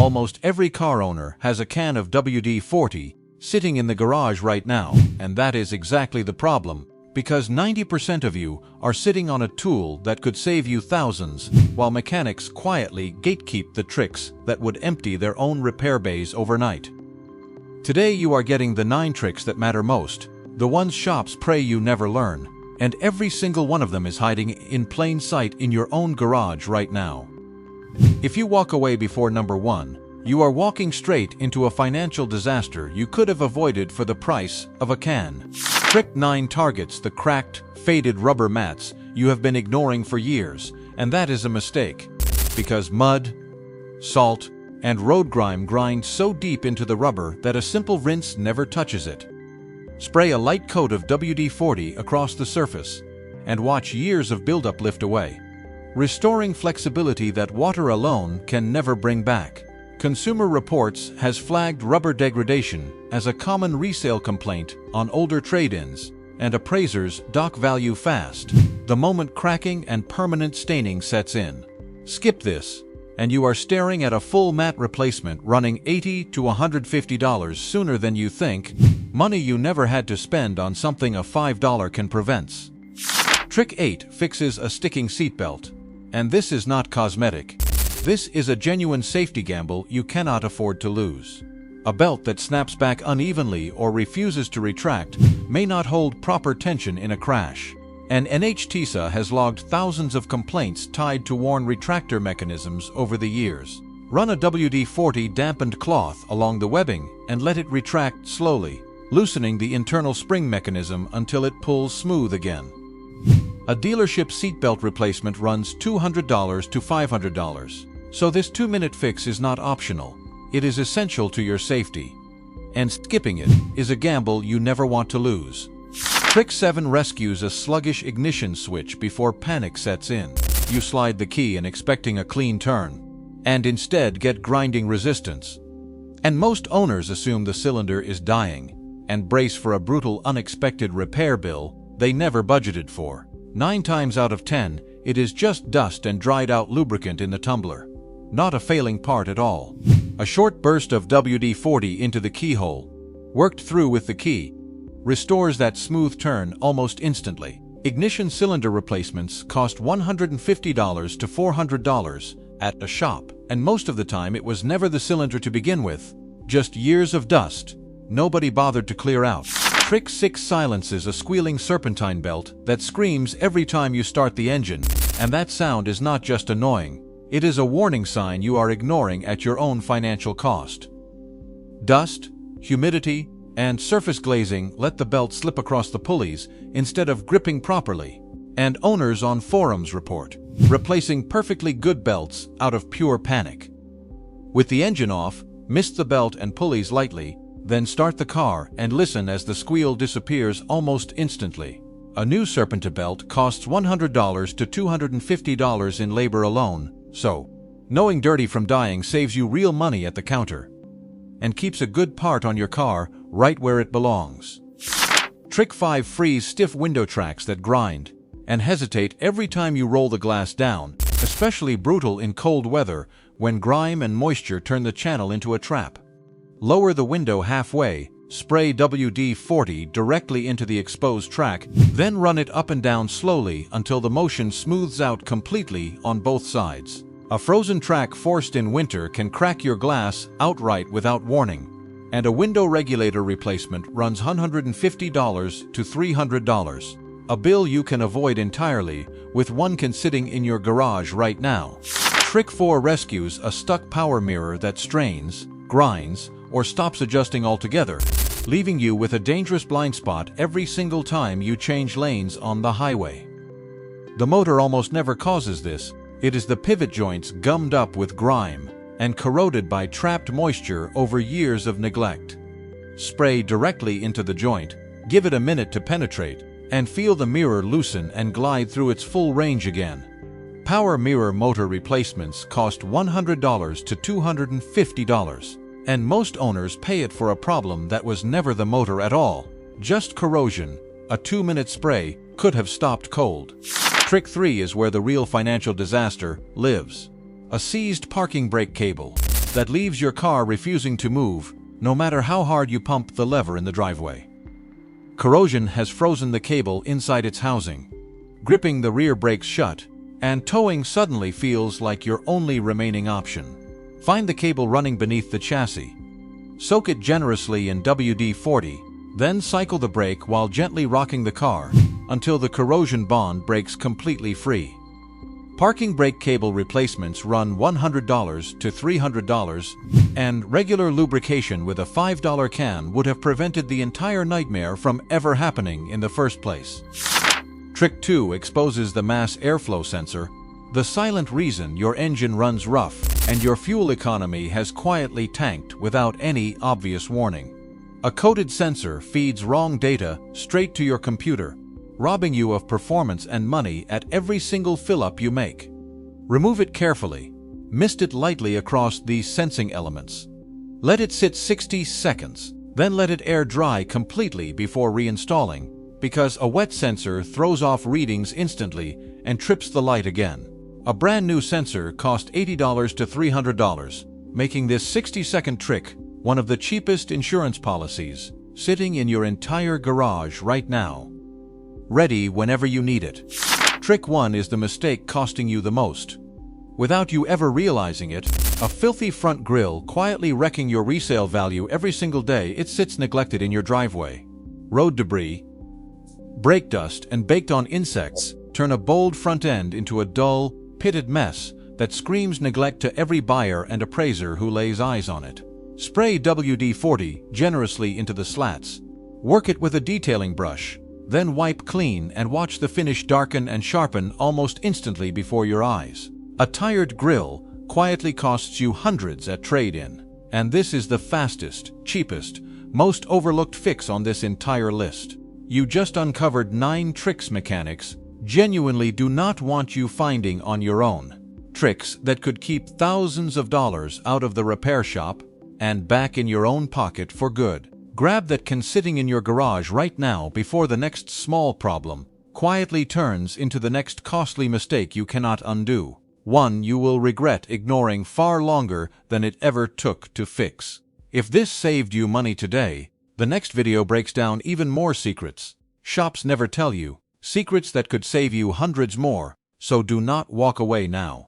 Almost every car owner has a can of WD-40 sitting in the garage right now, and that is exactly the problem, because 90% of you are sitting on a tool that could save you thousands, while mechanics quietly gatekeep the tricks that would empty their own repair bays overnight. Today you are getting the 9 tricks that matter most, the ones shops pray you never learn, and every single one of them is hiding in plain sight in your own garage right now. If you walk away before number 1, you are walking straight into a financial disaster you could have avoided for the price of a can. Trick 9 targets the cracked, faded rubber mats you have been ignoring for years, and that is a mistake, because mud, salt, and road grime grind so deep into the rubber that a simple rinse never touches it. Spray a light coat of WD-40 across the surface, and watch years of buildup lift away, restoring flexibility that water alone can never bring back. Consumer Reports has flagged rubber degradation as a common resale complaint on older trade-ins, and appraisers dock value fast the moment cracking and permanent staining sets in. Skip this, and you are staring at a full mat replacement running $80 to $150 sooner than you think, money you never had to spend on something a $5 can prevent. Trick 8 fixes a sticking seatbelt, and this is not cosmetic. This is a genuine safety gamble you cannot afford to lose. A belt that snaps back unevenly or refuses to retract may not hold proper tension in a crash. And NHTSA has logged thousands of complaints tied to worn retractor mechanisms over the years. Run a WD-40 dampened cloth along the webbing and let it retract slowly, loosening the internal spring mechanism until it pulls smooth again. A dealership seatbelt replacement runs $200 to $500, so this 2-minute fix is not optional. It is essential to your safety. And skipping it is a gamble you never want to lose. Trick 7 rescues a sluggish ignition switch before panic sets in. You slide the key and expecting a clean turn, and instead get grinding resistance. And most owners assume the cylinder is dying, and brace for a brutal unexpected repair bill they never budgeted for. 9 times out of 10, it is just dust and dried out lubricant in the tumbler. Not a failing part at all. A short burst of WD-40 into the keyhole, worked through with the key, restores that smooth turn almost instantly. Ignition cylinder replacements cost $150 to $400 at a shop, and most of the time it was never the cylinder to begin with, just years of dust nobody bothered to clear out. Trick 6 silences a squealing serpentine belt that screams every time you start the engine, and that sound is not just annoying, it is a warning sign you are ignoring at your own financial cost. Dust, humidity, and surface glazing let the belt slip across the pulleys instead of gripping properly, and owners on forums report replacing perfectly good belts out of pure panic. With the engine off, mist the belt and pulleys lightly, then start the car and listen as the squeal disappears almost instantly. A new serpentine belt costs $100 to $250 in labor alone, so knowing dirty from dying saves you real money at the counter and keeps a good part on your car right where it belongs. Trick 5 frees stiff window tracks that grind and hesitate every time you roll the glass down, especially brutal in cold weather when grime and moisture turn the channel into a trap. Lower the window halfway, spray WD-40 directly into the exposed track, then run it up and down slowly until the motion smooths out completely on both sides. A frozen track forced in winter can crack your glass outright without warning, and a window regulator replacement runs $150 to $300, a bill you can avoid entirely with one can sitting in your garage right now. Trick 4 rescues a stuck power mirror that strains, grinds, or stops adjusting altogether, leaving you with a dangerous blind spot every single time you change lanes on the highway. The motor almost never causes this. It is the pivot joints gummed up with grime and corroded by trapped moisture over years of neglect. Spray directly into the joint, give it a minute to penetrate, and feel the mirror loosen and glide through its full range again. Power mirror motor replacements cost $100 to $250, and most owners pay it for a problem that was never the motor at all, just corrosion. A 2-minute spray could have stopped cold. Trick 3 is where the real financial disaster lives. A seized parking brake cable. that leaves your car refusing to move, no matter how hard you pump the lever in the driveway. Corrosion has frozen the cable inside its housing, gripping the rear brakes shut, and towing suddenly feels like your only remaining option. Find the cable running beneath the chassis. Soak it generously in WD-40, then cycle the brake while gently rocking the car until the corrosion bond breaks completely free. Parking brake cable replacements run $100 to $300, and regular lubrication with a $5 can would have prevented the entire nightmare from ever happening in the first place. Trick 2 exposes the mass airflow sensor, the silent reason your engine runs rough and your fuel economy has quietly tanked without any obvious warning. A coded sensor feeds wrong data straight to your computer, robbing you of performance and money at every single fill-up you make. Remove it carefully. Mist it lightly across these sensing elements. Let it sit 60 seconds, then let it air dry completely before reinstalling, because a wet sensor throws off readings instantly and trips the light again. A brand new sensor costs $80 to $300, making this 60-second trick one of the cheapest insurance policies sitting in your entire garage right now, ready whenever you need it. Trick 1 is the mistake costing you the most. Without you ever realizing it, a filthy front grille quietly wrecking your resale value every single day it sits neglected in your driveway. Road debris, brake dust, and baked-on insects turn a bold front end into a dull, pitted mess that screams neglect to every buyer and appraiser who lays eyes on it. Spray WD-40 generously into the slats. Work it with a detailing brush, then wipe clean and watch the finish darken and sharpen almost instantly before your eyes. A tired grille quietly costs you hundreds at trade-in, and this is the fastest, cheapest, most overlooked fix on this entire list. You just uncovered 9 tricks mechanics genuinely do not want you finding on your own. Tricks that could keep thousands of dollars out of the repair shop and back in your own pocket for good. Grab that can sitting in your garage right now before the next small problem quietly turns into the next costly mistake you cannot undo. One you will regret ignoring far longer than it ever took to fix. If this saved you money today, the next video breaks down even more secrets shops never tell you, secrets that could save you hundreds more, so do not walk away now.